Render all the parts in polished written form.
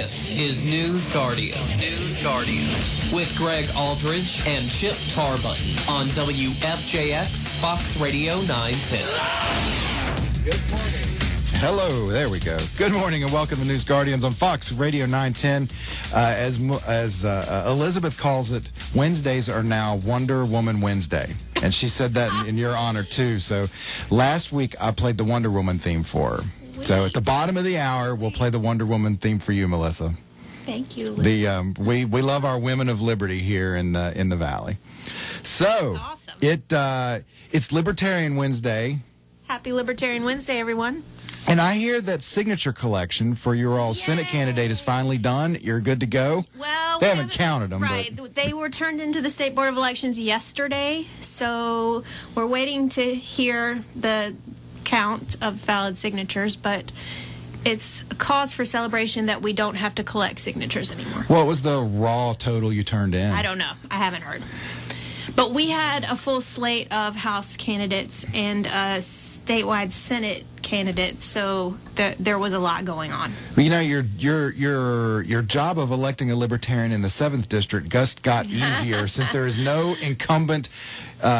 This is News Guardian. News Guardian with Greg Aldridge and Chip Tarbutton on WFJX Fox Radio 910. Good morning. Hello, there we go. Good morning and welcome to News Guardians on Fox Radio 910. As Elizabeth calls it, Wednesdays are now Wonder Woman Wednesday. And she said that in your honor, too. So last week, I played the Wonder Woman theme for her. So at the bottom of the hour, we'll play the Wonder Woman theme for you, Melissa. Thank you. We love our women of liberty here in the Valley. So awesome. It's Libertarian Wednesday. Happy Libertarian Wednesday, everyone. And I hear that signature collection for your all Senate candidate is finally done. You're good to go. Well, they haven't counted them. Right. But they were turned into the State Board of Elections yesterday, so we're waiting to hear the count of valid signatures, but it's a cause for celebration that we don't have to collect signatures anymore. What was the raw total you turned in? I don't know. I haven't heard. But we had a full slate of House candidates and a statewide Senate candidate, so there was a lot going on. Well, you know, your job of electing a Libertarian in the 7th District just got easier since there is no incumbent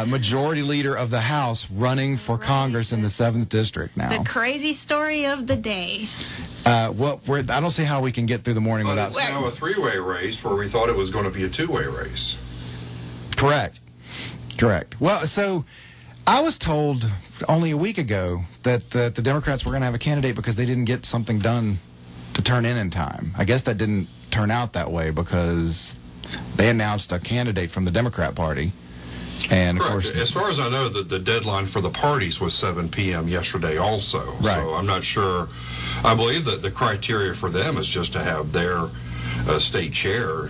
majority leader of the House running for Congress in the 7th District now. The crazy story of the day. Well, I don't see how we can get through the morning without... It's now a three-way race where we thought it was going to be a two-way race. Correct. Well, so I was told only a week ago that the Democrats were going to have a candidate because they didn't get something done to turn in time. I guess that didn't turn out that way because they announced a candidate from the Democrat Party. And, of course, as far as I know, the deadline for the parties was 7 p.m. yesterday also. Right. So I'm not sure. I believe that the criteria for them is just to have their state chair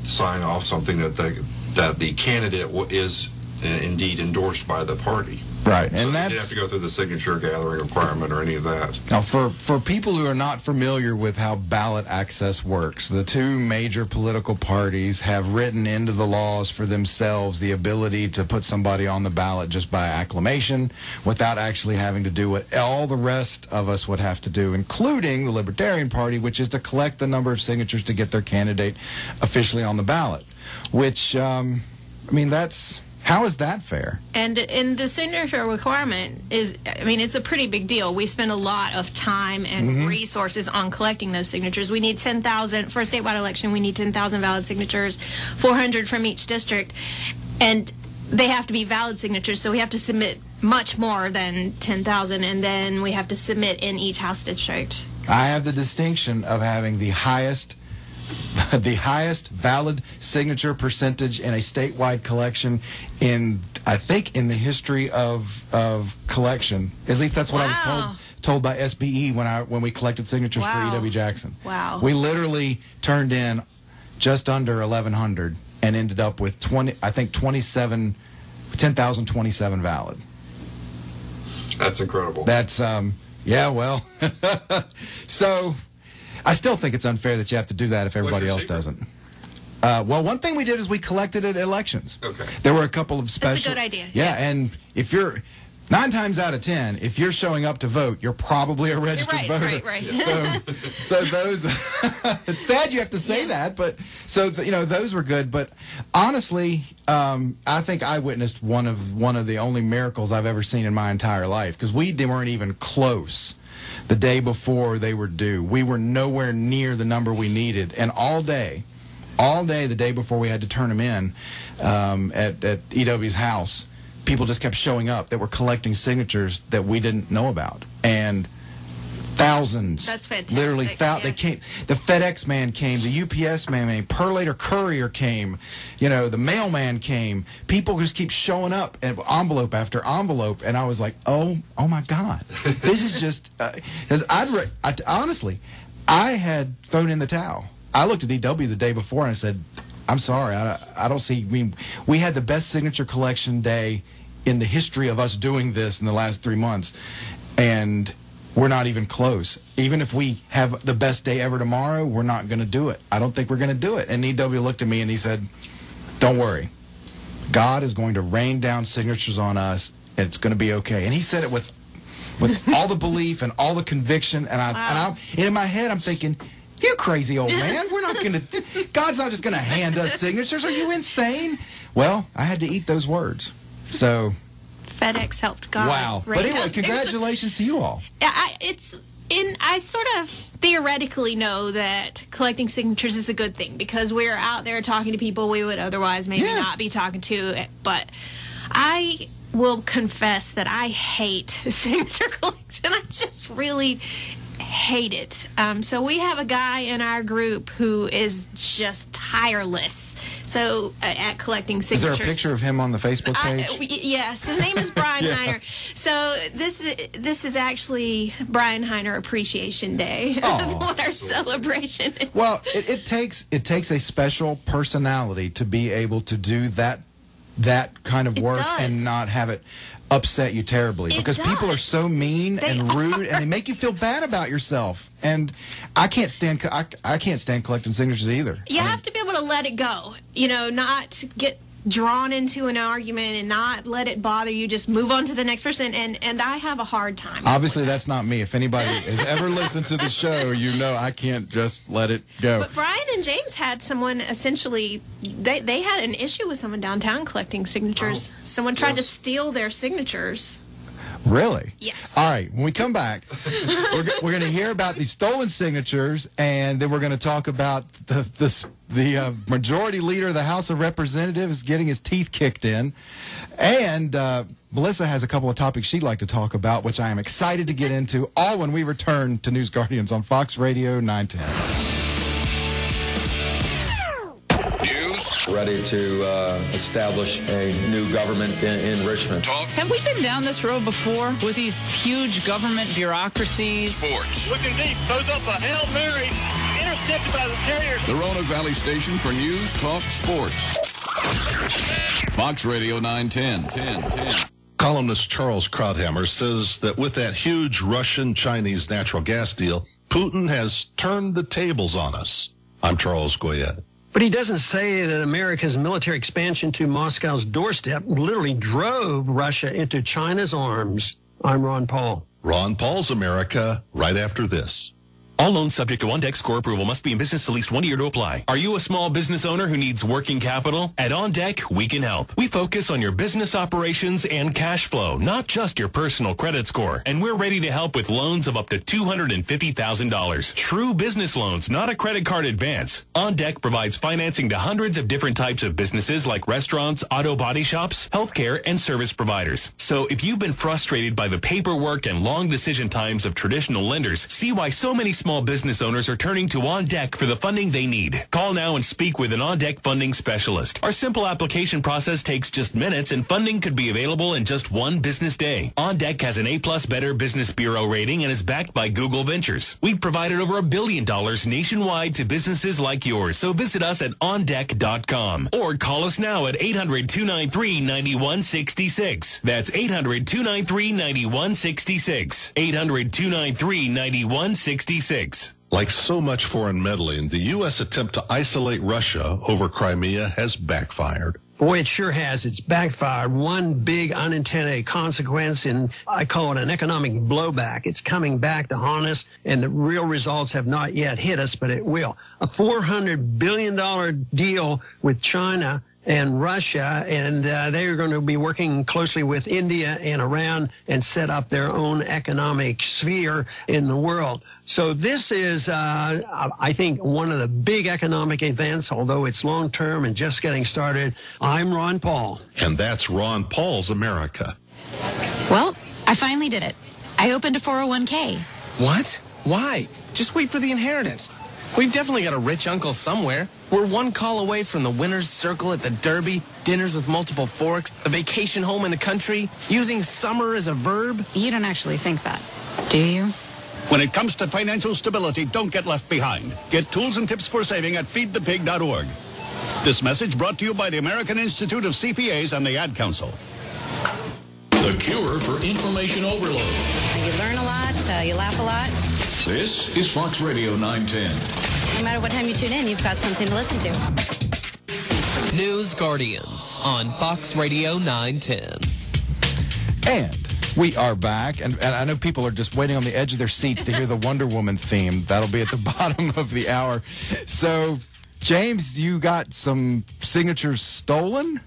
sign off something that the candidate is indeed endorsed by the party. Right, so and you that's... didn't have to go through the signature gathering requirement or any of that. Now, for people who are not familiar with how ballot access works, the two major political parties have written into the laws for themselves the ability to put somebody on the ballot just by acclamation without actually having to do what all the rest of us would have to do, including the Libertarian Party, which is to collect the number of signatures to get their candidate officially on the ballot, which, I mean, that's... How is that fair? And in the signature requirement it's a pretty big deal. We spend a lot of time and resources on collecting those signatures. We need 10,000 for a statewide election. We need 10,000 valid signatures, 400 from each district, and they have to be valid signatures. So we have to submit much more than 10,000, and then we have to submit in each House district. I have the distinction of having the highest valid signature percentage in a statewide collection I think in the history of collection. At least that's what I was told by SBE when we collected signatures for E.W. Jackson. Wow. We literally turned in just under 1,100 and ended up with 10,027 valid. That's incredible. That's yeah, well. So I still think it's unfair that you have to do that if everybody else doesn't. Well, one thing we did is we collected at elections. Okay. There were a couple of special... That's a good idea. Yeah, and if you're... 9 times out of 10, if you're showing up to vote, you're probably a registered voter. Right. So those... it's sad you have to say that, but... So, those were good. But honestly, I think I witnessed one of the only miracles I've ever seen in my entire life, because we weren't even close the day before they were due. We were nowhere near the number we needed. And all day the day before we had to turn them in at EW's house, people just kept showing up that were collecting signatures that we didn't know about. And thousands. That's fantastic. Literally, they came. The FedEx man came. The UPS man came. Perlator Courier came. The mailman came. People just keep showing up, and envelope after envelope. And I was like, oh my God, this is just. Because honestly, I had thrown in the towel. I looked at EW the day before and I said, I'm sorry, I don't see. I mean, we had the best signature collection day in the history of us doing this in the last 3 months, and we're not even close. Even if we have the best day ever tomorrow, we're not going to do it. I don't think we're going to do it. And EW looked at me and he said, don't worry. God is going to rain down signatures on us, and it's going to be okay. And he said it with all the belief and all the conviction. And in my head, I'm thinking, You crazy old man. We're not going to... God's not just going to hand us signatures. Are you insane? Well, I had to eat those words. So... FedEx helped God. Wow. But anyway, congratulations to you all. I sort of theoretically know that collecting signatures is a good thing because we're out there talking to people we would otherwise maybe not be talking to. But I will confess that I hate signature collection. I just really hate it. So we have a guy in our group who is just tireless. So at collecting signatures. Is there a picture of him on the Facebook page? Yes, his name is Brian Heiner. So this is actually Brian Heiner Appreciation Day. That's what our celebration is. Well, it takes a special personality to be able to do that kind of work and not have it upset you terribly, because people are so mean and rude, and they make you feel bad about yourself. And I can't stand collecting signatures either. You have to be able to let it go. Not get drawn into an argument and not let it bother you. Just move on to the next person. And I have a hard time. Obviously, that's not me. If anybody has ever listened to the show, you know I can't just let it go. But Brian and James had someone essentially, they had an issue with someone downtown collecting signatures. Someone tried to steal their signatures. Really? Yes. All right. When we come back, we're going to hear about these stolen signatures, and then we're going to talk about the majority leader of the House of Representatives getting his teeth kicked in. And Melissa has a couple of topics she'd like to talk about, which I am excited to get into, all when we return to News Guardians on Fox Radio 910. Ready to establish a new government in Richmond. Have we been down this road before with these huge government bureaucracies? Sports. Looking deep, throws up a Hail Mary, intercepted by the Terriers. The Roanoke Valley Station for news, talk, sports. Fox Radio 910. Columnist Charles Krauthammer says that with that huge Russian-Chinese natural gas deal, Putin has turned the tables on us. I'm Charles Goyette. But he doesn't say that America's military expansion to Moscow's doorstep literally drove Russia into China's arms. I'm Ron Paul. Ron Paul's America, right after this. All loans subject to OnDeck score approval must be in business at least 1 year to apply. Are you a small business owner who needs working capital? At OnDeck, we can help. We focus on your business operations and cash flow, not just your personal credit score. And we're ready to help with loans of up to $250,000. True business loans, not a credit card advance. OnDeck provides financing to hundreds of different types of businesses like restaurants, auto body shops, healthcare, and service providers. So if you've been frustrated by the paperwork and long decision times of traditional lenders, see why so many small business owners are turning to OnDeck for the funding they need. Call now and speak with an OnDeck funding specialist. Our simple application process takes just minutes, and funding could be available in just one business day. OnDeck has an A+ Better Business Bureau rating and is backed by Google Ventures. We've provided over $1 billion nationwide to businesses like yours, so visit us at ondeck.com or call us now at 800-293-9166. That's 800-293-9166. 800-293-9166. Like so much foreign meddling, the U.S. attempt to isolate Russia over Crimea has backfired. Boy, it sure has. It's backfired. One big unintended consequence, and I call it an economic blowback. It's coming back to haunt us, and the real results have not yet hit us, but it will. A $400 billion deal with China and Russia, and they're going to be working closely with India and Iran and set up their own economic sphere in the world. So this is, I think, one of the big economic events, although it's long-term and just getting started. I'm Ron Paul. And that's Ron Paul's America. Well, I finally did it. I opened a 401k. What? Why? Just wait for the inheritance. We've definitely got a rich uncle somewhere. We're one call away from the winner's circle at the Derby, dinners with multiple forks, a vacation home in the country, using summer as a verb. You don't actually think that, do you? When it comes to financial stability, don't get left behind. Get tools and tips for saving at feedthepig.org. This message brought to you by the American Institute of CPAs and the Ad Council. The cure for information overload. You learn a lot, you laugh a lot. This is Fox Radio 910. No matter what time you tune in, you've got something to listen to. News Guardians on Fox Radio 910. And We are back, and I know people are just waiting on the edge of their seats to hear the Wonder Woman theme. That'll be at the bottom of the hour. So, James, you got some signatures stolen?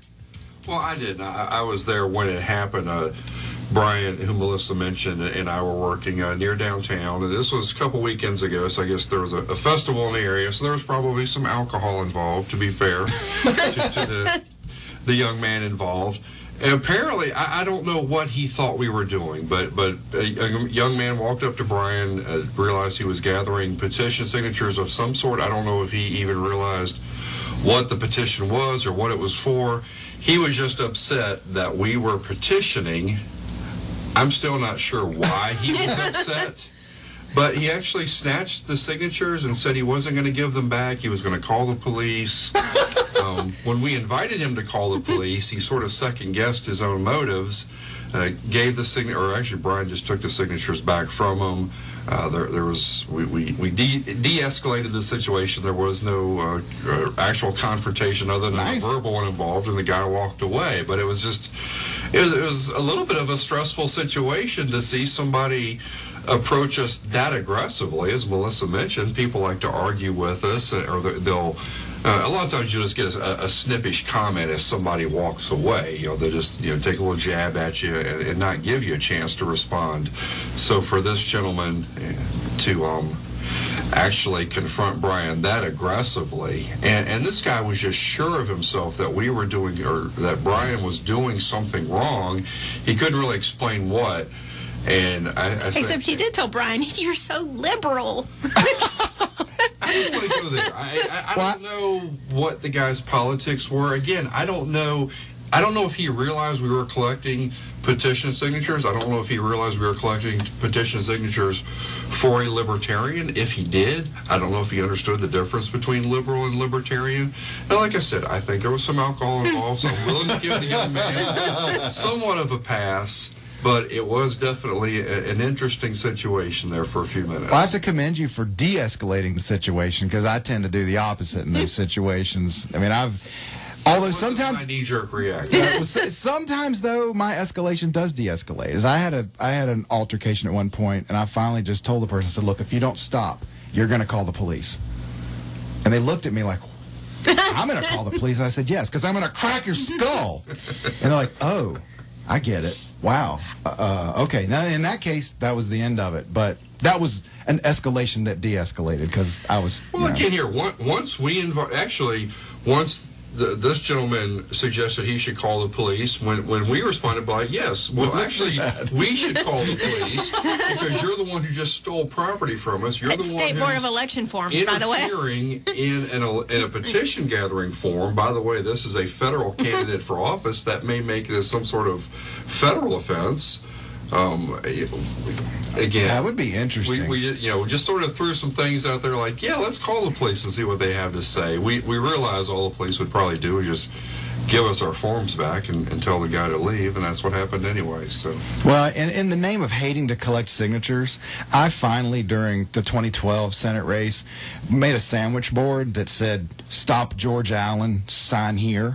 Well, I didn't. I was there when it happened. Brian, who Melissa mentioned, and I were working near downtown, and this was a couple weekends ago, so I guess there was a festival in the area, so there was probably some alcohol involved, to be fair, to the young man involved. And apparently, I don't know what he thought we were doing, but a young man walked up to Brian, realized he was gathering petition signatures of some sort. I don't know if he even realized what the petition was or what it was for. He was just upset that we were petitioning. I'm still not sure why he was upset, but he actually snatched the signatures and said he wasn't going to give them back. He was going to call the police. When we invited him to call the police, he sort of second-guessed his own motives, gave the signature, or actually Brian just took the signatures back from him. There was we de-escalated the situation. There was no actual confrontation other than a verbal one involved, and the guy walked away. But it was just it was a little bit of a stressful situation to see somebody approach us that aggressively. As Melissa mentioned, people like to argue with us, or they'll. A lot of times you just get a snippish comment as somebody walks away. They just take a little jab at you and not give you a chance to respond. So for this gentleman to actually confront Brian that aggressively, and this guy was just sure of himself that we were doing, or that Brian was doing something wrong. He couldn't really explain what. And I except he did tell Brian, "You're so liberal." I don't want to go there. I don't know what the guy's politics were. Again, I don't know if he realized we were collecting petition signatures. I don't know if he realized we were collecting petition signatures for a libertarian. If he did, I don't know if he understood the difference between liberal and libertarian. And like I said, I think there was some alcohol involved, so I'm willing to give the young man somewhat of a pass. But it was definitely an interesting situation there for a few minutes. Well, I have to commend you for de-escalating the situation, because I tend to do the opposite in those situations. I mean, although sometimes my knee-jerk reaction. Sometimes, though, my escalation does de-escalate. I had an altercation at one point, and I finally just told the person, I said, "Look, if you don't stop, you're going to call the police." And they looked at me like, "I'm going to call the police?" And I said, "Yes, because I'm going to crack your skull." And they're like, "Oh, I get it. Wow. Okay." Now, in that case, that was the end of it. But that was an escalation that de-escalated, because I was. Well, look in here. Once this gentleman suggested he should call the police, when we responded by, "Yes, well, actually, we should call the police because you're the one who just stole property from us. You're the one State Board of Election forms, by the way. Interfering in a petition gathering form. By the way, this is a federal candidate for office. That may make this some sort of federal offense." Again, that would be interesting. We just sort of threw some things out there like, yeah, let's call the police and see what they have to say. We realize all the police would probably do is just give us our forms back and tell the guy to leave, and that's what happened anyway. So, well, in the name of hating to collect signatures, I finally, during the 2012 Senate race, made a sandwich board that said, "Stop George Allen, sign here."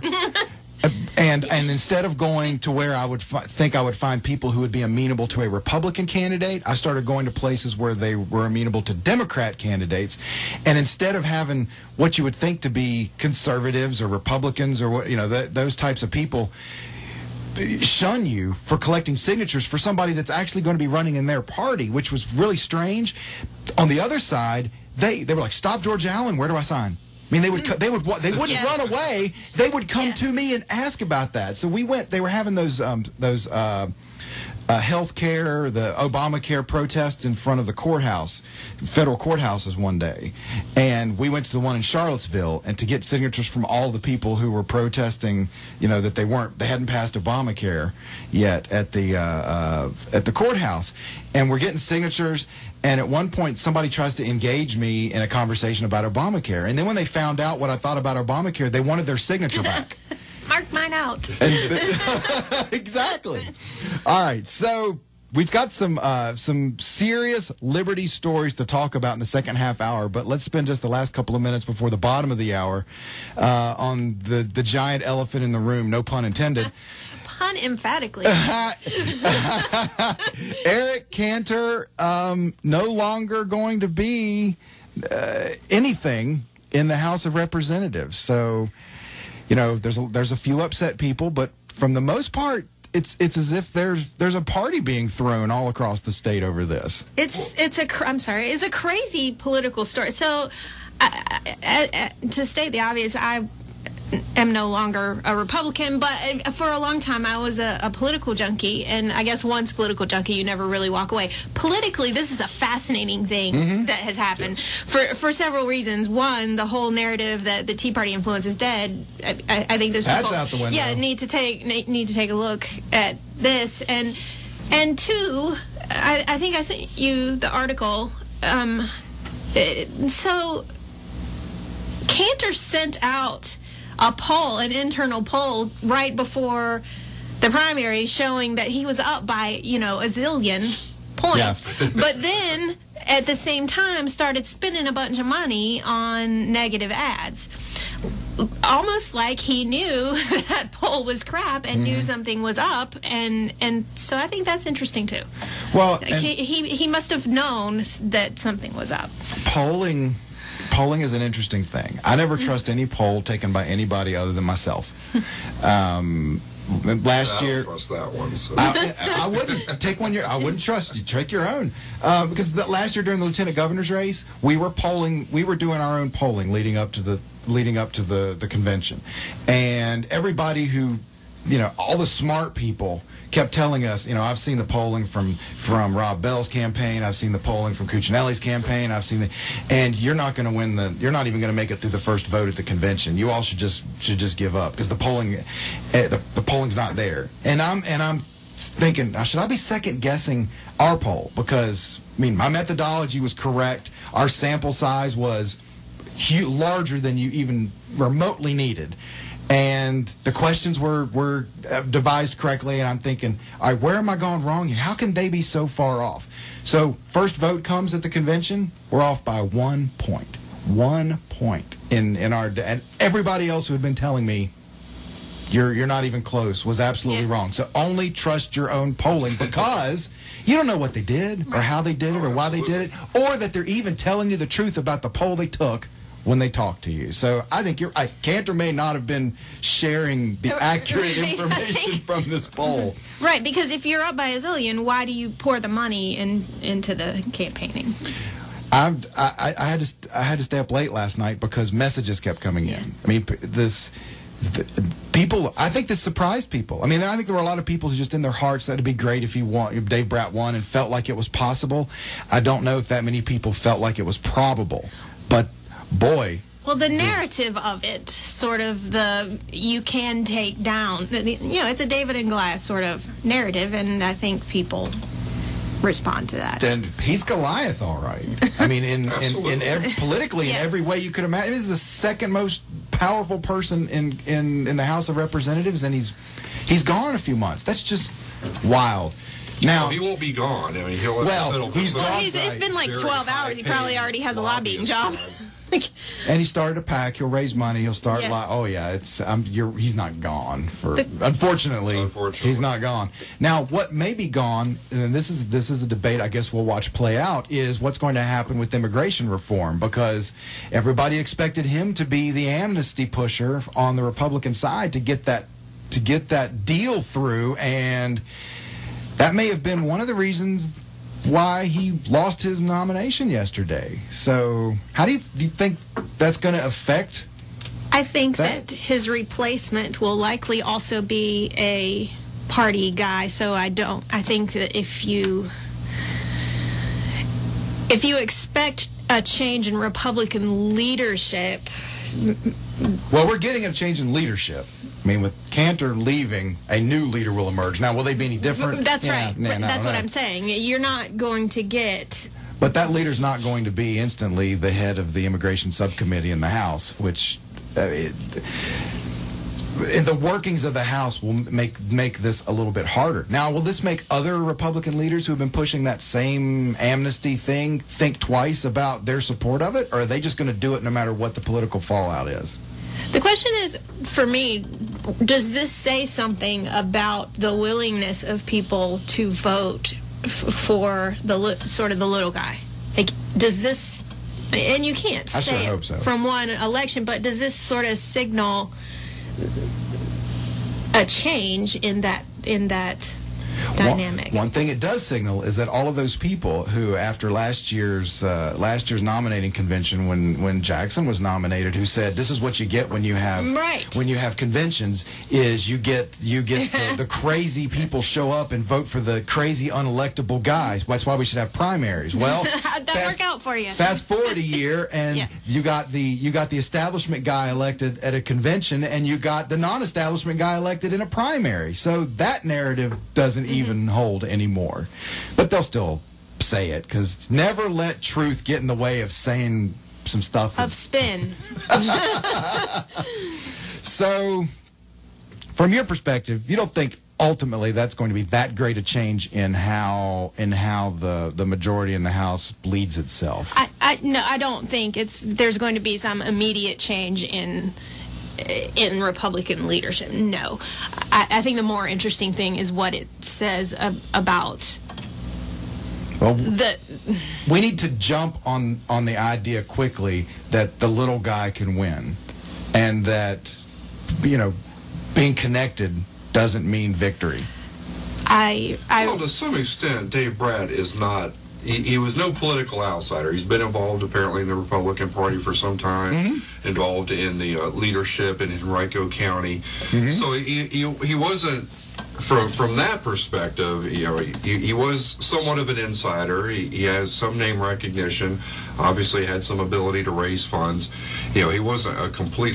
And instead of going to where I would think I would find people who would be amenable to a Republican candidate, I started going to places where they were amenable to Democrat candidates. And instead of having what you would think to be conservatives or Republicans or those types of people shun you for collecting signatures for somebody that's actually going to be running in their party, which was really strange. On the other side, they were like, "Stop George Allen, where do I sign?" I mean, they wouldn't run away. They would come to me and ask about that. So we went. They were having those health care, the Obamacare protests in front of the courthouse, federal courthouses one day, and we went to the one in Charlottesville, and to get signatures from all the people who were protesting, that they hadn't passed Obamacare yet at the courthouse, and we're getting signatures. And at one point, somebody tries to engage me in a conversation about Obamacare. And then when they found out what I thought about Obamacare, they wanted their signature back. Mark mine out. Exactly. All right. So we've got some serious liberty stories to talk about in the second half hour. But let's spend just the last couple of minutes before the bottom of the hour on the giant elephant in the room, no pun intended. pun emphatically. Eric Cantor no longer going to be anything in the House of Representatives. So, there's a few upset people, but from the most part, it's as if there's a party being thrown all across the state over this. It's a crazy political story. So, to state the obvious, I am no longer a Republican, but for a long time I was a political junkie, and I guess once political junkie, you never really walk away. Politically, this is a fascinating thing that has happened for several reasons. One, the whole narrative that the Tea Party influence is dead. I think there's That's people out the window. need to take a look at this, and two, I think I sent you the article. So Cantor sent out a poll, an internal poll, right before the primary, showing that he was up by, a zillion points. Yeah. But then, at the same time, started spending a bunch of money on negative ads. Almost like he knew that poll was crap and knew something was up. And so I think that's interesting, too. Well, he must have known that something was up. Polling is an interesting thing. I never trust any poll taken by anybody other than myself. Last year, I don't trust that one. So. I wouldn't take one. I wouldn't trust you. Take your own, because last year during the lieutenant governor's race, we were polling. We were doing our own polling leading up to the convention, and everybody who, all the smart people kept telling us, I've seen the polling from Rob Bell's campaign, I've seen the polling from Cuccinelli's campaign, and you're not going to win you're not even going to make it through the first vote at the convention. You all should just give up, because the polling's not there. And I'm thinking, should I be second guessing our poll? Because my methodology was correct. Our sample size was larger than you even remotely needed. And the questions were devised correctly, and I'm thinking, all right, where am I going wrong here? How can they be so far off? So first vote comes at the convention, we're off by 1 point. 1 point in our, and everybody else who had been telling me you're not even close was absolutely wrong. So only trust your own polling, because you don't know what they did or how they did it or why they did it, or that they're even telling you the truth about the poll they took when they talk to you. So I think Cantor may not have been sharing the accurate information from this poll. Right, because if you're up by a zillion, why do you pour the money into the campaigning? I had to stay up late last night because messages kept coming in. People, I think this surprised people. I think there were a lot of people who just in their hearts said it'd be great if Dave Bratt won and felt like it was possible. I don't know if that many people felt like it was probable, but boy. Well, the narrative of it, sort of you can take down, it's a David and Goliath sort of narrative, and I think people respond to that. And he's Goliath, all right. Politically, in every way you could imagine. He's the second most powerful person in the House of Representatives, and he's gone a few months. That's just wild. Now he won't be gone. He'll he's gone. It's been like 12 hours. He probably already has a lobbying job. And he started a PAC. He'll raise money. He'll start. He's not gone. Unfortunately, he's not gone. Now, what may be gone, and this is a debate I guess we'll watch play out, is what's going to happen with immigration reform, because everybody expected him to be the amnesty pusher on the Republican side to get that deal through, and that may have been one of the reasons why he lost his nomination yesterday. So how do you think that's going to affect? I think that his replacement will likely also be a party guy. So I think that if you expect a change in Republican leadership. Well, we're getting a change in leadership. With Cantor leaving, a new leader will emerge. Now, will they be any different? That's right. That's what I'm saying. You're not going to get... But that leader's not going to be instantly the head of the immigration subcommittee in the House, which... in the workings of the House will make this a little bit harder. Now, will this make other Republican leaders who have been pushing that same amnesty thing think twice about their support of it, or are they just going to do it no matter what the political fallout is? The question is, for me, does this say something about the willingness of people to vote for the sort of the little guy? Like, does this, and you can't say hope so. From one election, but does this sort of signal a change in that dynamic? One thing it does signal is that all of those people who, after last year's nominating convention, when Jackson was nominated, who said this is what you get when you have conventions, is you get the crazy people show up and vote for the crazy unelectable guys. That's why we should have primaries. Well, how'd that work out for you? Fast forward a year, and you got the establishment guy elected at a convention, and you got the non-establishment guy elected in a primary. So that narrative doesn't even hold anymore. But they'll still say it, because never let truth get in the way of saying some stuff. Of spin. So, from your perspective, you don't think ultimately that's going to be that great a change in how the majority in the House bleeds itself? No, I don't think there's going to be some immediate change in Republican leadership. No. I think the more interesting thing is what it says about we need to jump on the idea quickly that the little guy can win, and that being connected doesn't mean victory. Well, to some extent, Dave Bratt is not. He was no political outsider. He's been involved, apparently, in the Republican Party for some time, involved in the leadership in Henrico County. So he wasn't, from that perspective, he was somewhat of an insider. He has some name recognition, obviously had some ability to raise funds. He wasn't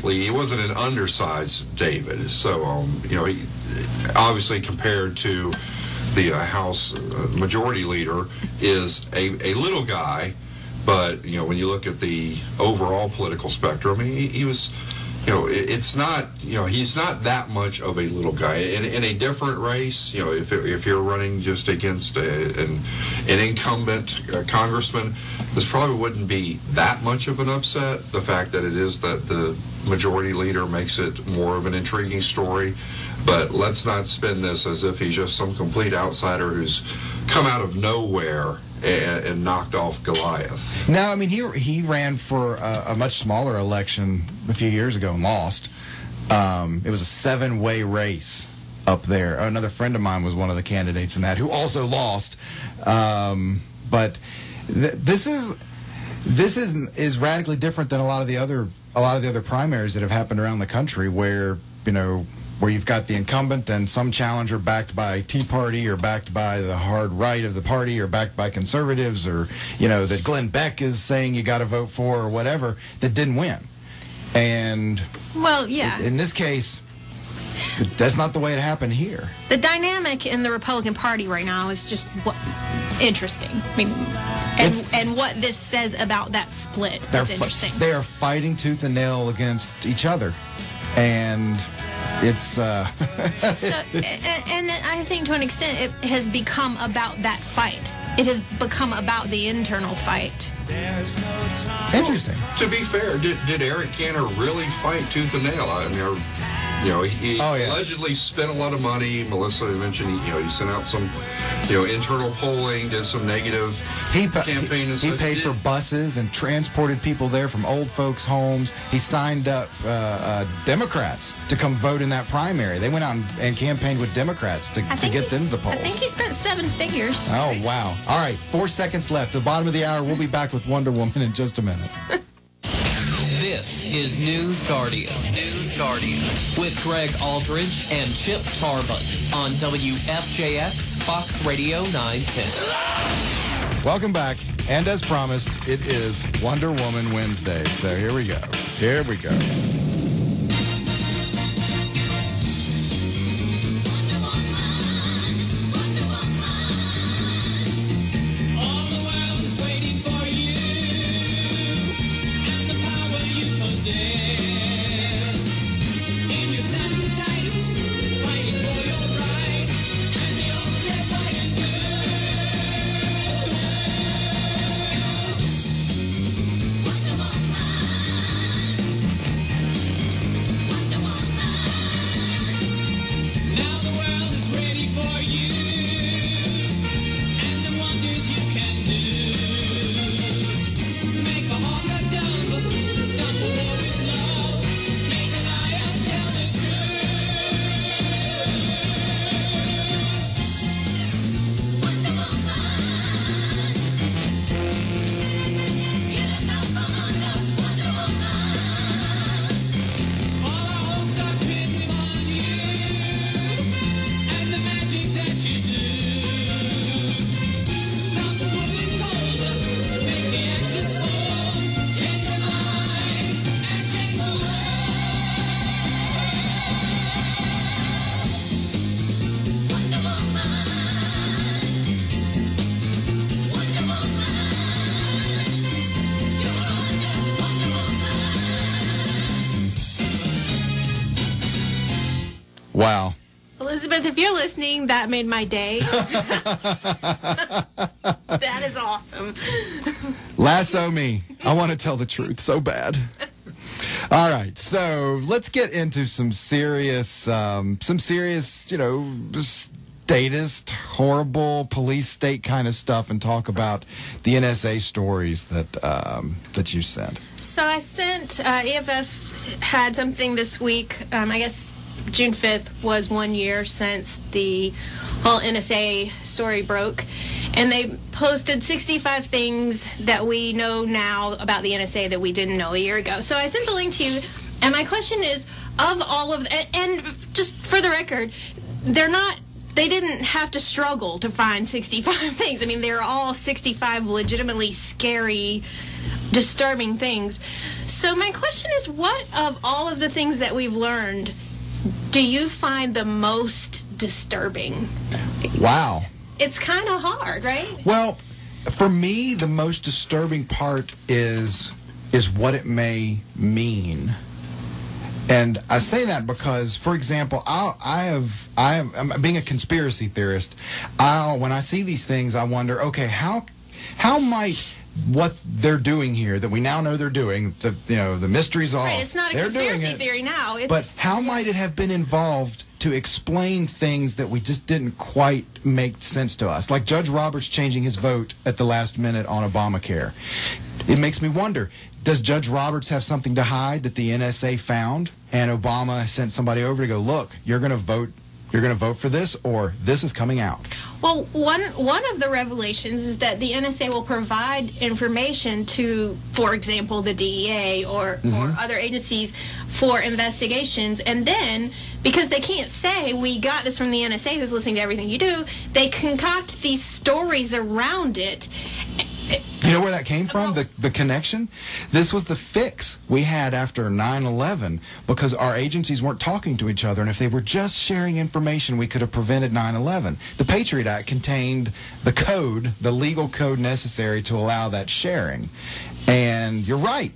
he wasn't an undersized David. So, he obviously, compared to the House Majority Leader, is a little guy, but when you look at the overall political spectrum, he was, it's not, he's not that much of a little guy. In a different race, if you're running just against an incumbent congressman, this probably wouldn't be that much of an upset. The fact that it is that the Majority Leader makes it more of an intriguing story. But let's not spin this as if he's just some complete outsider who's come out of nowhere and knocked off Goliath. No, I mean, he ran for a much smaller election a few years ago and lost. It was a 7-way race up there. Another friend of mine was one of the candidates in that, who also lost. But this is radically different than a lot of the other primaries that have happened around the country, where where you've got the incumbent and some challenger backed by Tea Party or backed by the hard right of the party or backed by conservatives, or that Glenn Beck is saying you got to vote for, or whatever, that didn't win. And in this case, that's not the way it happened here. The dynamic in the Republican Party right now is just interesting. I mean, and what this says about that split is interesting. They are fighting tooth and nail against each other, and it's and I think to an extent it has become about that fight. It has become about the internal fight. Interesting. To be fair, did Eric Cantor really fight tooth and nail? I mean, he allegedly spent a lot of money. Melissa mentioned he sent out some internal polling, did some negative campaign. He paid for buses and transported people there from old folks' homes. He signed up Democrats to come vote in that primary. They went out and campaigned with Democrats to get them to the polls. I think he spent 7 figures. Oh, wow. All right, 4 seconds left. At the bottom of the hour, we'll be back with Wonder Woman in just a minute. This is News Guardian. News Guardian with Greg Aldridge and Chip Tarbutton on WFJX Fox Radio 910. Welcome back, and as promised, it is Wonder Woman Wednesday. So here we go. Here we go. Wow. Elizabeth, if you're listening, that made my day. That is awesome. Lasso me. I want to tell the truth so bad. All right, so let's get into some serious, statist, horrible police state kind of stuff, and talk about the NSA stories that you sent. So I sent, EFF had something this week, I guess June 5th was 1 year since the whole NSA story broke, and they posted 65 things that we know now about the NSA that we didn't know a year ago. So I sent the link to you, and my question is, of all of, and just for the record, they didn't have to struggle to find 65 things. I mean, they're all 65 legitimately scary, disturbing things. So my question is, what of all of the things that we've learned do you find the most disturbing? Wow. It's kind of hard, right? Well, for me, the most disturbing part is what it may mean. And I say that because, for example, I'm being a conspiracy theorist. When I see these things, I wonder, okay, how might what they're doing here that we now know they're doing, the mystery's off. Right, it's not a conspiracy theory now. But how might it have been involved to explain things that we just didn't quite make sense to us? Like Judge Roberts changing his vote at the last minute on Obamacare. It makes me wonder, does Judge Roberts have something to hide that the NSA found, and Obama sent somebody over to go, look, you're going to vote for this, or this is coming out? Well, one of the revelations is that the NSA will provide information to, for example, the DEA or other agencies for investigations, and then, because they can't say, we got this from the NSA who's listening to everything you do, they concoct these stories around it. You know where that came from, the connection? This was the fix we had after 9/11 because our agencies weren't talking to each other, and if they were just sharing information, we could have prevented 9/11. The Patriot Act contained the code, the legal code necessary to allow that sharing. And you're right.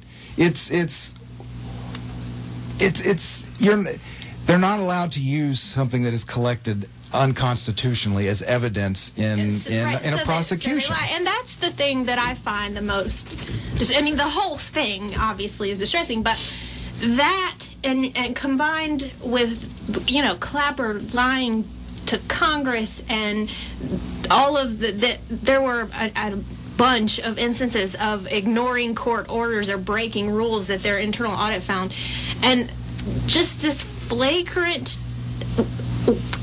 They're not allowed to use something that is collected unconstitutionally as evidence in a prosecution. And that's the thing that I find the most, the whole thing obviously is distressing, but that and combined with, Clapper lying to Congress and all of there were a bunch of instances of ignoring court orders or breaking rules that their internal audit found, and just this flagrant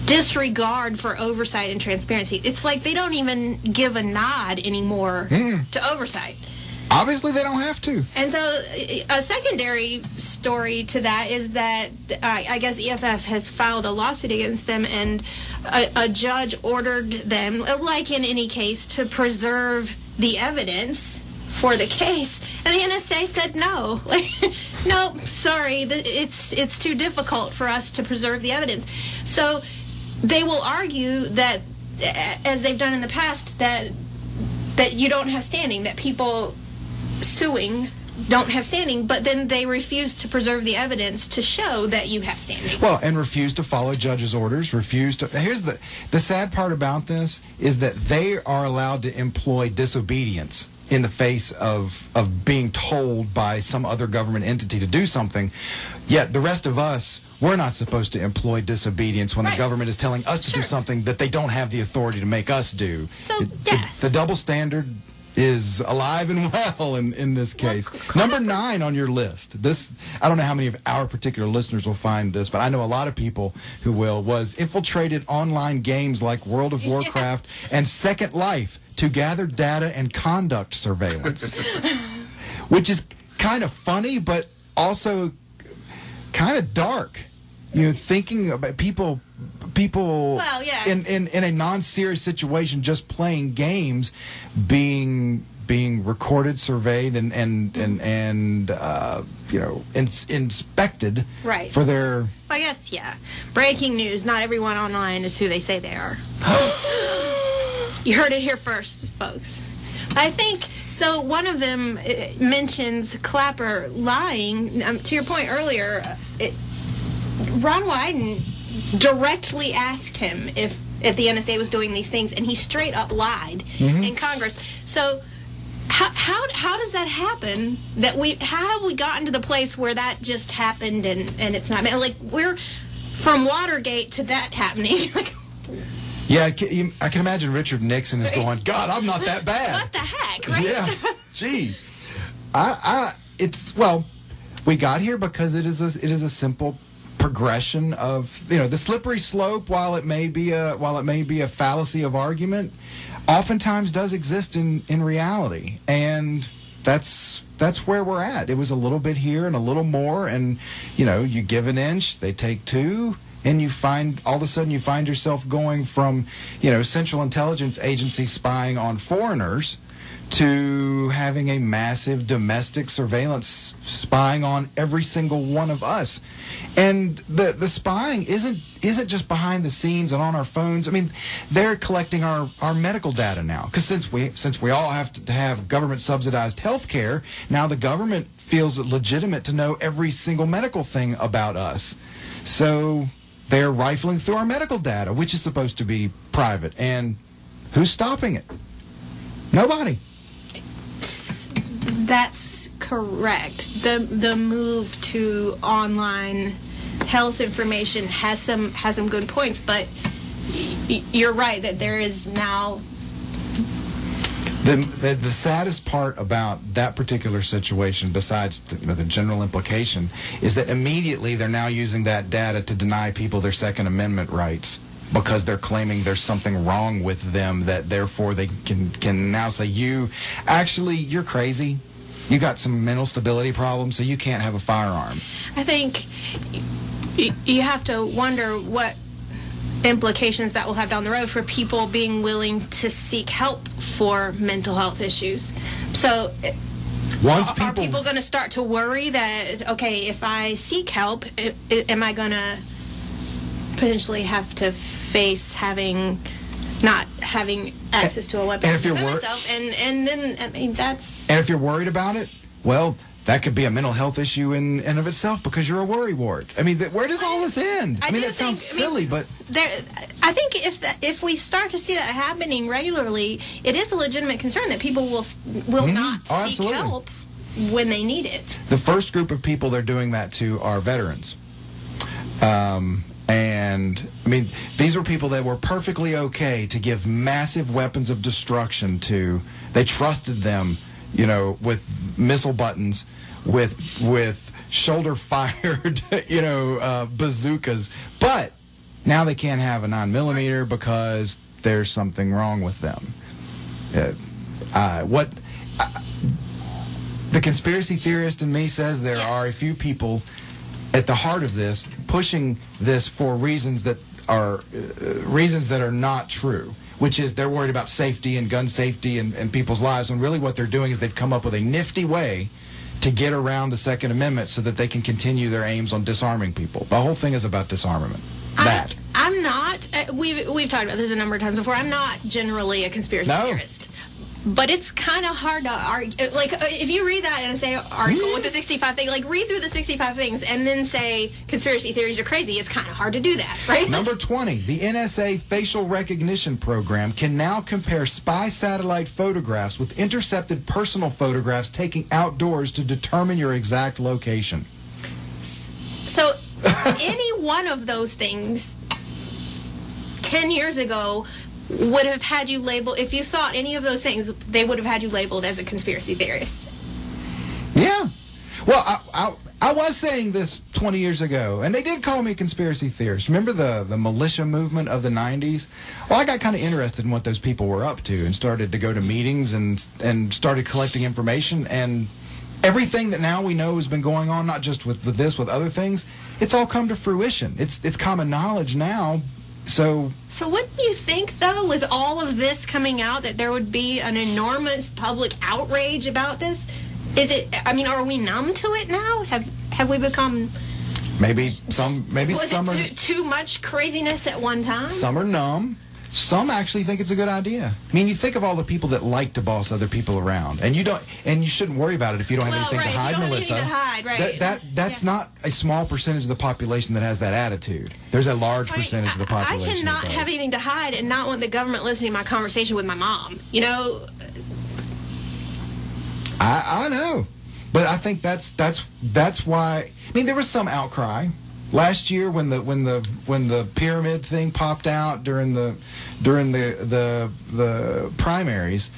disregard for oversight and transparency. It's like they don't even give a nod anymore to oversight. Obviously, they don't have to. And so a secondary story to that is that I guess EFF has filed a lawsuit against them, and a judge ordered them, like in any case, to preserve the evidence for the case, and the NSA said no. Nope, sorry, it's too difficult for us to preserve the evidence. So they will argue that, as they've done in the past, that you don't have standing, that people suing don't have standing, but then they refuse to preserve the evidence to show that you have standing. Well, and refuse to follow judges' orders, Here's the sad part about this is that they are allowed to employ disobedience in the face of being told by some other government entity to do something, yet the rest of us, we're not supposed to employ disobedience when the government is telling us to do something that they don't have the authority to make us do. So, yes. The double standard is alive and well in this case. Number 9 on your list. I don't know how many of our particular listeners will find this, but I know a lot of people who will, was infiltrated online games like World of Warcraft and Second Life to gather data and conduct surveillance, which is kind of funny, but also kind of dark. Thinking about people well, yeah. in a non-serious situation, just playing games, being recorded, surveyed, and inspected for their. I guess, yeah. Breaking news: not everyone online is who they say they are. You heard it here first, folks. I think so. One of them mentions Clapper lying. To your point earlier, Ron Wyden directly asked him if the NSA was doing these things, and he straight up lied in Congress. So how does that happen? How have we gotten to the place where that just happened and it's not? Like, we're from Watergate to that happening. Yeah, I can imagine Richard Nixon is going, God, I'm not that bad. What the heck, right? Yeah, gee. We got here because it is a simple progression of, the slippery slope, while it may be a fallacy of argument, oftentimes does exist in reality. And that's where we're at. It was a little bit here and a little more, and you give an inch, they take two. And all of a sudden you find yourself going from, Central Intelligence Agency spying on foreigners to having a massive domestic surveillance spying on every single one of us. And the spying isn't just behind the scenes and on our phones. I mean, they're collecting our medical data now. Because since we all have to have government subsidized health care, now the government feels it legitimate to know every single medical thing about us. So they're rifling through our medical data, which is supposed to be private. And who's stopping it? Nobody. That's correct. The move to online health information has some good points, but you're right that there is now. The saddest part about that particular situation, besides the general implication, is that immediately they're now using that data to deny people their Second Amendment rights, because they're claiming there's something wrong with them, that therefore they can now say, you're crazy. You got some mental stability problems, so you can't have a firearm. I think you have to wonder what implications that will have down the road for people being willing to seek help for mental health issues. So are people going to start to worry that, okay, if I seek help, am I going to potentially have to face not having access to a weapon to defend myself? And then, I mean, that's... And if you're worried about it, well, that could be a mental health issue in and of itself, because you're a worry wart. I mean, where does all this end? I mean, that sounds silly, but... I think if we start to see that happening regularly, it is a legitimate concern that people will not seek help when they need it. The first group of people they're doing that to are veterans. And, I mean, these were people that were perfectly okay to give massive weapons of destruction to. They trusted them, with missile buttons, with shoulder-fired, bazookas. But now they can't have a 9mm because there's something wrong with them. The conspiracy theorist in me says there are a few people at the heart of this, pushing this for reasons that are not true, which is they're worried about safety and gun safety and people's lives, when really what they're doing is they've come up with a nifty way to get around the Second Amendment so that they can continue their aims on disarming people. The whole thing is about disarmament. I'm not. We've talked about this a number of times before. I'm not generally a conspiracy theorist. But it's kind of hard to argue. Like, if you read that NSA article with the 65 things, like, read through the 65 things and then say conspiracy theories are crazy, it's kind of hard to do that, right? Number 20, the NSA facial recognition program can now compare spy satellite photographs with intercepted personal photographs taken outdoors to determine your exact location. So, any one of those things 10 years ago would have had you labeled, if you thought any of those things, they would have had you labeled as a conspiracy theorist. Yeah. Well, I was saying this 20 years ago, and they did call me a conspiracy theorist. Remember the militia movement of the 90s? Well, I got kind of interested in what those people were up to and started to go to meetings and started collecting information, and everything that now we know has been going on, not just with this, with other things, it's all come to fruition. It's common knowledge now. So wouldn't you think, though, with all of this coming out, that there would be an enormous public outrage about this? Are we numb to it now? Have we become... Maybe some are... too much craziness at one time? Some are numb. some actually think it's a good idea. I mean, you think of all the people that like to boss other people around, and you shouldn't worry about it if you don't have anything to hide, Melissa. That's not a small percentage of the population that has that attitude. There's a large percentage of the population. I cannot have anything to hide and not want the government listening to my conversation with my mom. You know. I know, but I think that's why. I mean, there was some outcry last year when the pyramid thing popped out during the primaries,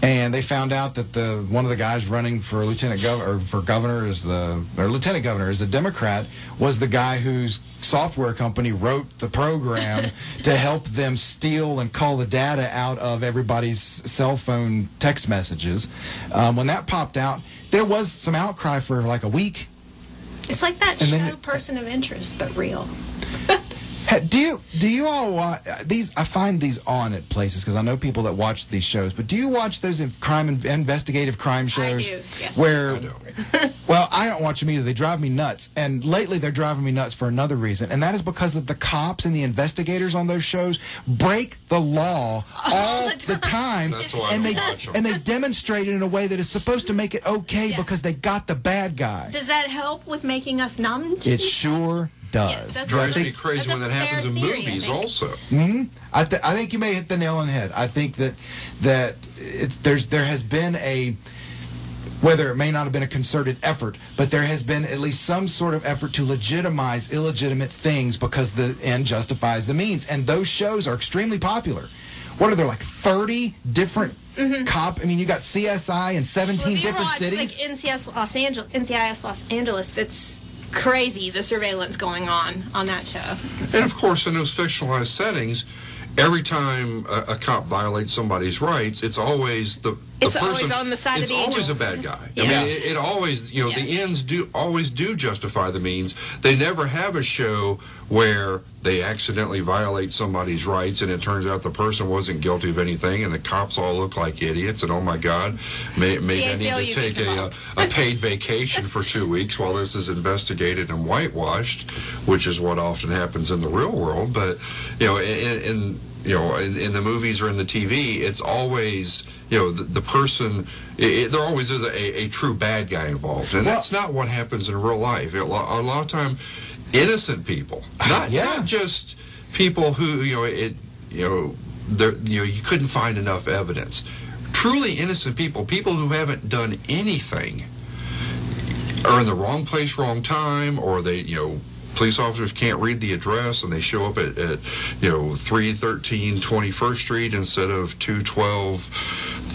and they found out that one of the guys running for lieutenant governor or for governor lieutenant governor is the Democrat, was the guy whose software company wrote the program to help them steal and call the data out of everybody's cell phone text messages. When that popped out, there was some outcry for like a week. It's like that show Person of Interest, but real. Do you all watch these? I find these on at places because I know people that watch these shows. But do you watch those investigative crime shows? I do. Yes. Where, well, I don't watch them either. They drive me nuts. And lately, they're driving me nuts for another reason, and that is because the cops and the investigators on those shows break the law all the time. That's why I don't watch them. And they demonstrate it in a way that is supposed to make it okay because they got the bad guy. Does that help with making us numb? It sure does. Yes, drives me crazy when that happens in movies also. Mm-hmm. I think you may hit the nail on the head. I think that there has been a, whether it may not have been a concerted effort, but there has been at least some sort of effort to legitimize illegitimate things because the end justifies the means. And those shows are extremely popular. What are there, like 30 different cop? I mean, you got CSI in 17 different cities. Like NCIS Los Angeles, it's crazy, the surveillance going on that show. And of course, in those fictionalized settings, every time a cop violates somebody's rights, it's always the person, always on the side of the angels. It's always a bad guy. Yeah. I mean, it always, the ends always do justify the means. They never have a show where they accidentally violate somebody's rights and it turns out the person wasn't guilty of anything and the cops all look like idiots and, oh my God, maybe I need to take a paid vacation for 2 weeks while this is investigated and whitewashed, which is what often happens in the real world. But, in the movies or in the TV, it's always, the person, there always is a true bad guy involved. And that's not what happens in real life. A lot of time, innocent people, not just people who, you couldn't find enough evidence. Truly innocent people who haven't done anything, are in the wrong place, wrong time, or they, police officers can't read the address and they show up at 313 21st Street instead of 212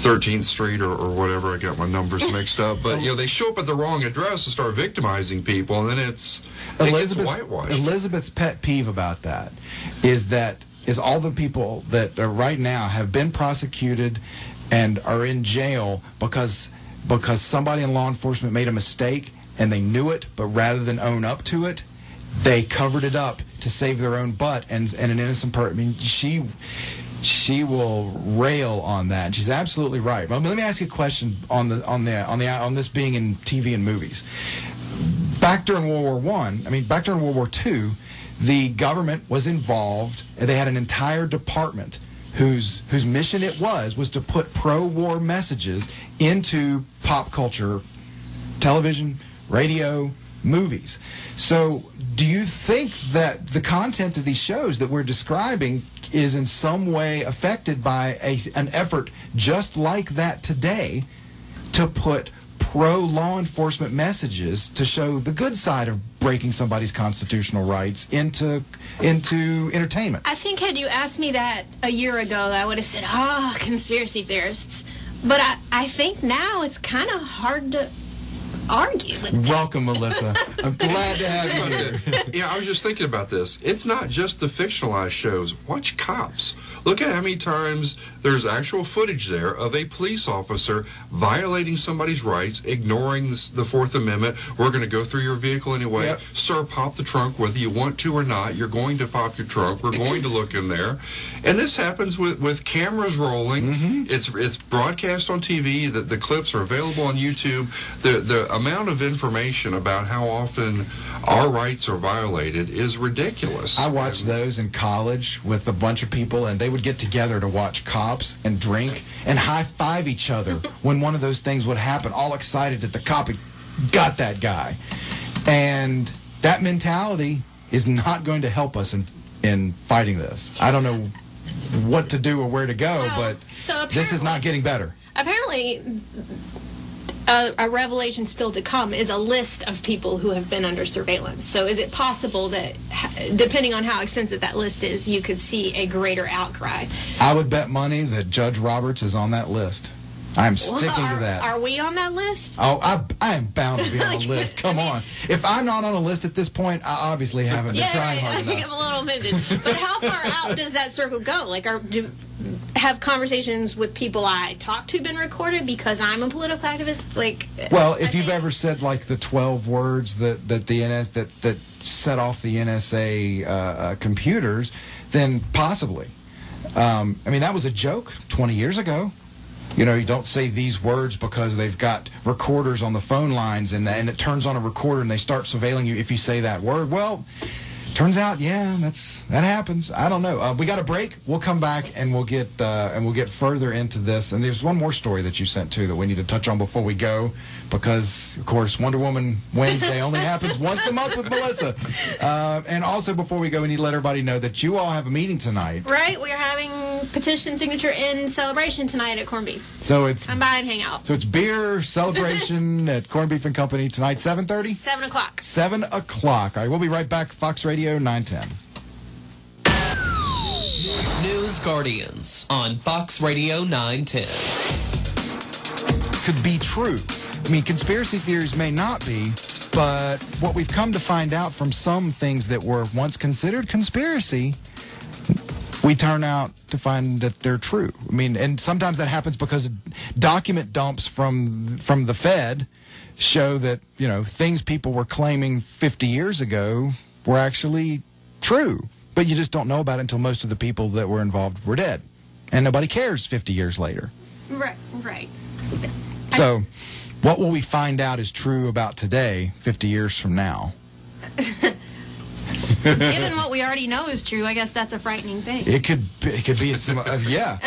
13th Street or whatever. I got my numbers mixed up. But, they show up at the wrong address and start victimizing people, and then it gets whitewashed. Elizabeth's pet peeve about that is all the people that right now have been prosecuted and are in jail because somebody in law enforcement made a mistake and they knew it, but rather than own up to it, they covered it up to save their own butt, and an innocent person. I mean, she will rail on that. And she's absolutely right. But let me ask you a question on this being in TV and movies. Back during World War back during World War II, the government was involved, and they had an entire department whose mission it was to put pro-war messages into pop culture, television, radio, movies. So do you think that the content of these shows that we're describing is in some way affected by an effort just like that today to put pro-law enforcement messages to show the good side of breaking somebody's constitutional rights into entertainment? I think had you asked me that a year ago, I would have said, conspiracy theorists. But I think now it's kind of hard to argue with that. Welcome, Melissa. I'm glad to have you here. Yeah, I was just thinking about this. It's not just the fictionalized shows. Watch Cops. Look at how many times there's actual footage there of a police officer violating somebody's rights, ignoring the Fourth Amendment. We're going to go through your vehicle anyway. Yep. Sir, pop the trunk whether you want to or not. You're going to pop your trunk. We're going to look in there. And this happens with cameras rolling. Mm-hmm. It's broadcast on TV. The clips are available on YouTube. The amount of information about how often our rights are violated is ridiculous. I watched those in college with a bunch of people, and they would get together to watch cops and drink and high-five each other when one of those things would happen, all excited that the cop had got that guy. And that mentality is not going to help us in fighting this. I don't know what to do or where to go, but this is not getting better. Apparently, a revelation still to come is a list of people who have been under surveillance. So is it possible that, depending on how extensive that list is, you could see a greater outcry? I would bet money that Judge Roberts is on that list. I'm sticking to that. Are we on that list? Oh, I am bound to be on the list. Come on. If I'm not on a list at this point, I obviously haven't been trying hard enough. I think I'm a little offended. But how far out does that circle go? Like, have conversations with people I talk to been recorded because I'm a political activist? Like, well, if you've ever said like the 12 words that that set off the NSA computers, then possibly. I mean, that was a joke 20 years ago. You know, you don't say these words because they've got recorders on the phone lines and it turns on a recorder and they start surveilling you if you say that word. Well, turns out, yeah, that happens. I don't know. We got a break. We'll come back and we'll get further into this. And there's one more story that you sent too that we need to touch on before we go, because of course Wonder Woman Wednesday only happens once a month with Melissa. And also before we go, we need to let everybody know that you all have a meeting tonight. Right, we're having petition signature in celebration tonight at Corned Beef. So it's come by and hang out. So it's beer celebration at Corned Beef and Company tonight, 7:30? 7 o'clock. 7 o'clock. All right, we'll be right back. Fox Radio 910. News Guardians on Fox Radio 910. Could be true. I mean, conspiracy theories may not be, but what we've come to find out from some things that were once considered conspiracy, we turn out to find that they're true. I mean, and sometimes that happens because document dumps from the Fed show that, you know, things people were claiming 50 years ago were actually true. But you just don't know about it until most of the people that were involved were dead. And nobody cares 50 years later. Right. So, what will we find out is true about today 50 years from now? Given what we already know is true, I guess that's a frightening thing. It could be yeah.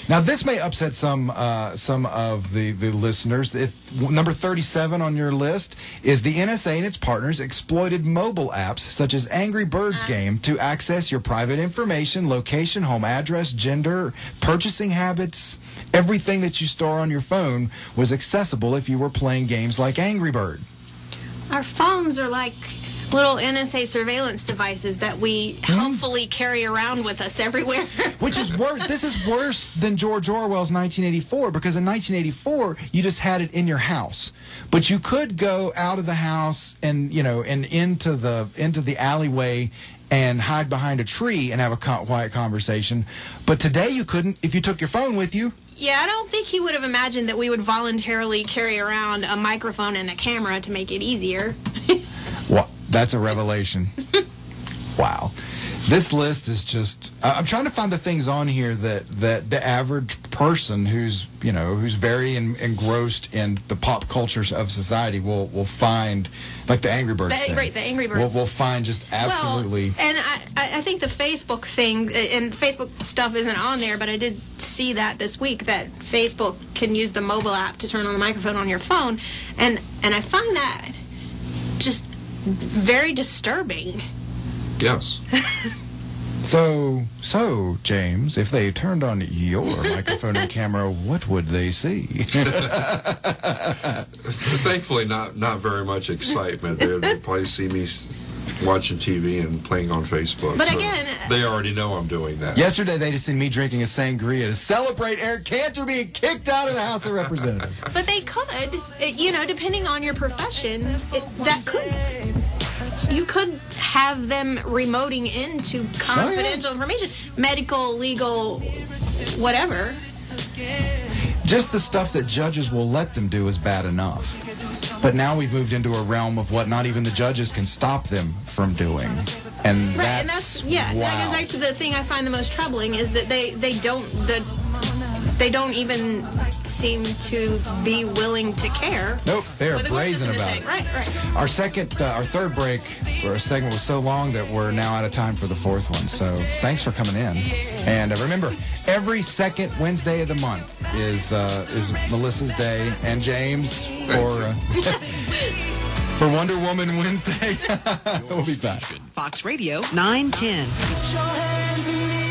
Now this may upset some of the listeners. Number 37 on your list is the NSA and its partners exploited mobile apps such as Angry Birds game to access your private information, location, home address, gender, purchasing habits. Everything that you store on your phone was accessible if you were playing games like Angry Bird. Our phones are like little NSA surveillance devices that we helpfully carry around with us everywhere. Which is worse. This is worse than George Orwell's 1984, because in 1984 you just had it in your house, but you could go out of the house and into the alleyway and hide behind a tree and have a quiet conversation. But today you couldn't if you took your phone with you. Yeah, I don't think he would have imagined that we would voluntarily carry around a microphone and a camera to make it easier. Well, that's a revelation. Wow. This list is just... I'm trying to find the things on here that the average person who's very engrossed in the pop cultures of society will find, like the Angry Birds thing. Right, the Angry Birds. We'll find just absolutely... Well, and I think the Facebook thing, and Facebook stuff isn't on there, but I did see that this week, that Facebook can use the mobile app to turn on the microphone on your phone, and I find that just very disturbing. Yes. So, James, if they turned on your microphone and camera, what would they see? Thankfully, not very much excitement. They'd probably see me watching TV and playing on Facebook. But again, they already know I'm doing that. Yesterday, they just seen me drinking a sangria to celebrate Eric Cantor being kicked out of the House of Representatives. But they could, depending on your profession, that could. You could have them remoting into confidential information, medical, legal, whatever. Just the stuff that judges will let them do is bad enough. But now we've moved into a realm of what not even the judges can stop them from doing. And that's wow. That goes back to the thing I find the most troubling is that they don't, they don't even seem to be willing to care. Nope, they are What the court brazen system about is it. saying. Right. Our third break for our segment was so long that we're now out of time for the fourth one. So thanks for coming in. And remember, every second Wednesday of the month is Melissa's day, and James for Wonder Woman Wednesday. We'll be back. Fox Radio 910.